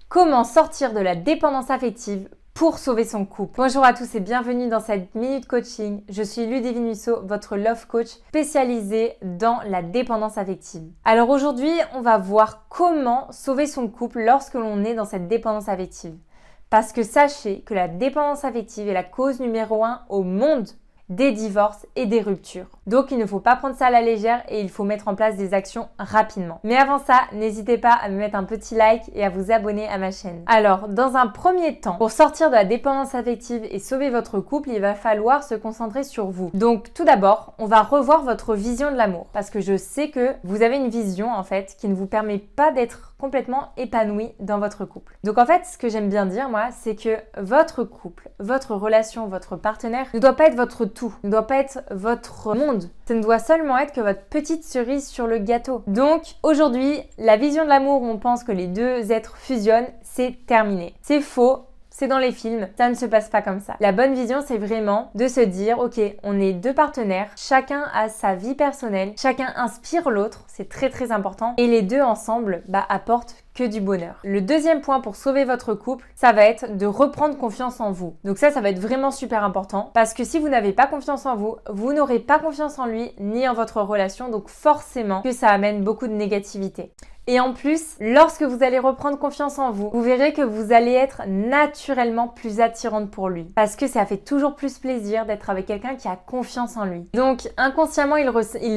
Comment sortir de la dépendance affective pour sauver son couple? Bonjour à tous et bienvenue dans cette Minute Coaching. Je suis Ludivine Musso, votre Love Coach spécialisée dans la dépendance affective. Alors aujourd'hui, on va voir comment sauver son couple lorsque l'on est dans cette dépendance affective. Parce que sachez que la dépendance affective est la cause numéro 1 au monde des divorces et des ruptures. Donc il ne faut pas prendre ça à la légère et il faut mettre en place des actions rapidement. Mais avant ça, n'hésitez pas à me mettre un petit like et à vous abonner à ma chaîne. Alors, dans un premier temps, pour sortir de la dépendance affective et sauver votre couple, il va falloir se concentrer sur vous. Donc tout d'abord, on va revoir votre vision de l'amour parce que je sais que vous avez une vision en fait qui ne vous permet pas d'être complètement épanoui dans votre couple. Donc en fait, ce que j'aime bien dire moi, c'est que votre couple, votre relation, votre partenaire ne doit pas être votre tout, ne doit pas être votre monde. Ça ne doit seulement être que votre petite cerise sur le gâteau. Donc aujourd'hui, la vision de l'amour où on pense que les deux êtres fusionnent, c'est terminé. C'est faux. C'est dans les films, ça ne se passe pas comme ça. La bonne vision, c'est vraiment de se dire, ok, on est deux partenaires, chacun a sa vie personnelle, chacun inspire l'autre, c'est très très important, et les deux ensemble apportent que du bonheur. Le deuxième point pour sauver votre couple, ça va être de reprendre confiance en vous. Donc ça va être vraiment super important parce que si vous n'avez pas confiance en vous, vous n'aurez pas confiance en lui ni en votre relation, donc forcément que ça amène beaucoup de négativité. Et en plus, lorsque vous allez reprendre confiance en vous, vous verrez que vous allez être naturellement plus attirante pour lui. Parce que ça fait toujours plus plaisir d'être avec quelqu'un qui a confiance en lui. Donc inconsciemment, il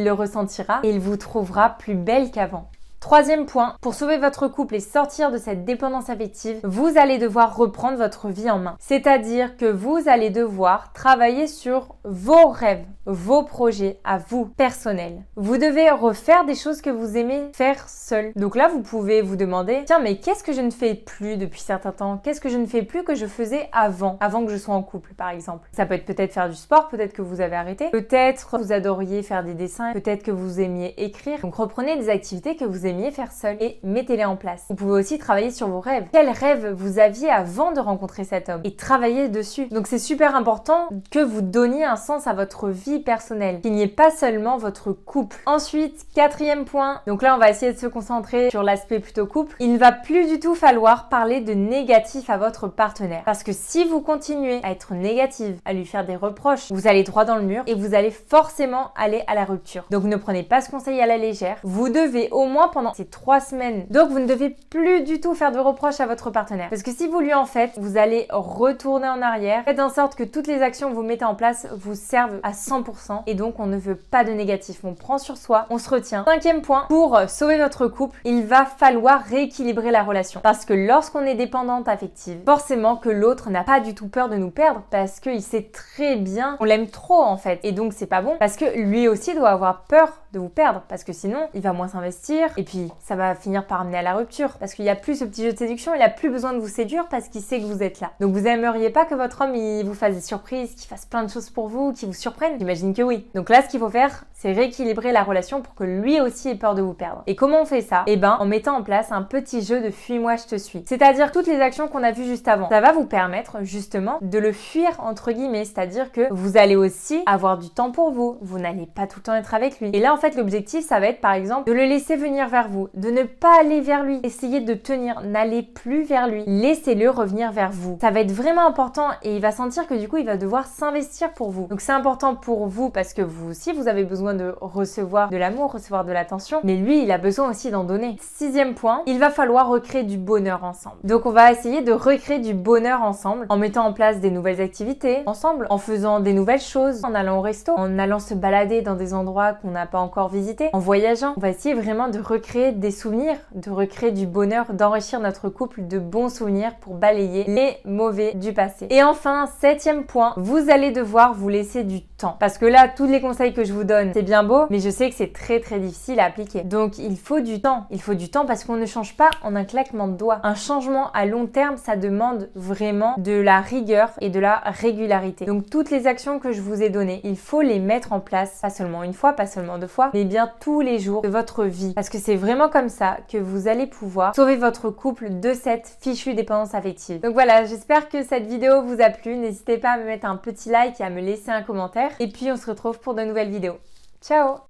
le ressentira et il vous trouvera plus belle qu'avant. Troisième point, pour sauver votre couple et sortir de cette dépendance affective, vous allez devoir reprendre votre vie en main. C'est-à-dire que vous allez devoir travailler sur vos rêves, vos projets à vous, personnels. Vous devez refaire des choses que vous aimez faire seul. Donc là, vous pouvez vous demander, tiens, mais qu'est-ce que je ne fais plus depuis certains temps? Qu'est-ce que je ne fais plus que je faisais avant que je sois en couple, par exemple? Ça peut être peut-être faire du sport, peut-être que vous avez arrêté. Peut-être vous adoriez faire des dessins, peut-être que vous aimiez écrire. Donc reprenez des activités que vous aimiez faire seul et mettez-les en place. Vous pouvez aussi travailler sur vos rêves. Quels rêves vous aviez avant de rencontrer cet homme et travailler dessus. Donc c'est super important que vous donniez un sens à votre vie personnelle, qu'il n'y ait pas seulement votre couple. Ensuite, quatrième point, donc là on va essayer de se concentrer sur l'aspect plutôt couple. Il ne va plus du tout falloir parler de négatif à votre partenaire parce que si vous continuez à être négative, à lui faire des reproches, vous allez droit dans le mur et vous allez forcément aller à la rupture. Donc ne prenez pas ce conseil à la légère. Vous devez au moins pendant ces 3 semaines. Donc vous ne devez plus du tout faire de reproches à votre partenaire. Parce que si vous lui en faites, vous allez retourner en arrière. Faites en sorte que toutes les actions que vous mettez en place vous servent à 100% et donc on ne veut pas de négatif. On prend sur soi, on se retient. Cinquième point, pour sauver votre couple, il va falloir rééquilibrer la relation. Parce que lorsqu'on est dépendante affective, forcément que l'autre n'a pas du tout peur de nous perdre parce qu'il sait très bien qu'on l'aime trop en fait. Et donc c'est pas bon parce que lui aussi doit avoir peur de vous perdre parce que sinon il va moins s'investir et puis ça va finir par amener à la rupture parce qu'il n'y a plus ce petit jeu de séduction, il n'a plus besoin de vous séduire parce qu'il sait que vous êtes là. Donc vous aimeriez pas que votre homme il vous fasse des surprises, qu'il fasse plein de choses pour vous, qu'il vous surprenne? J'imagine que oui. Donc là ce qu'il faut faire c'est rééquilibrer la relation pour que lui aussi ait peur de vous perdre. Et comment on fait ça? Eh ben en mettant en place un petit jeu de fuis-moi je te suis. C'est-à-dire toutes les actions qu'on a vues juste avant. Ça va vous permettre justement de le fuir entre guillemets, c'est-à-dire que vous allez aussi avoir du temps pour vous. Vous n'allez pas tout le temps être avec lui. Et là en fait l'objectif ça va être par exemple de le laisser venir vers vous, de ne pas aller vers lui. Essayez de tenir, n'allez plus vers lui. Laissez-le revenir vers vous. Ça va être vraiment important et il va sentir que du coup il va devoir s'investir pour vous. Donc c'est important pour vous parce que vous aussi vous avez besoin de recevoir de l'amour, recevoir de l'attention, mais lui il a besoin aussi d'en donner. Sixième point, il va falloir recréer du bonheur ensemble. Donc on va essayer de recréer du bonheur ensemble en mettant en place des nouvelles activités ensemble, en faisant des nouvelles choses, en allant au resto, en allant se balader dans des endroits qu'on n'a pas encore visités, en voyageant. On va essayer vraiment de recréer des souvenirs, de recréer du bonheur, d'enrichir notre couple de bons souvenirs pour balayer les mauvais du passé. Et enfin, septième point, vous allez devoir vous laisser du temps. Parce que là, tous les conseils que je vous donne, c'est bien beau, mais je sais que c'est très très difficile à appliquer. Donc il faut du temps. Il faut du temps parce qu'on ne change pas en un claquement de doigts. Un changement à long terme, ça demande vraiment de la rigueur et de la régularité. Donc toutes les actions que je vous ai données, il faut les mettre en place, pas seulement une fois, pas seulement 2 fois, mais bien tous les jours de votre vie. Parce que c'est vraiment comme ça que vous allez pouvoir sauver votre couple de cette fichue dépendance affective. Donc voilà, j'espère que cette vidéo vous a plu. N'hésitez pas à me mettre un petit like et à me laisser un commentaire. Et puis on se retrouve pour de nouvelles vidéos. Ciao!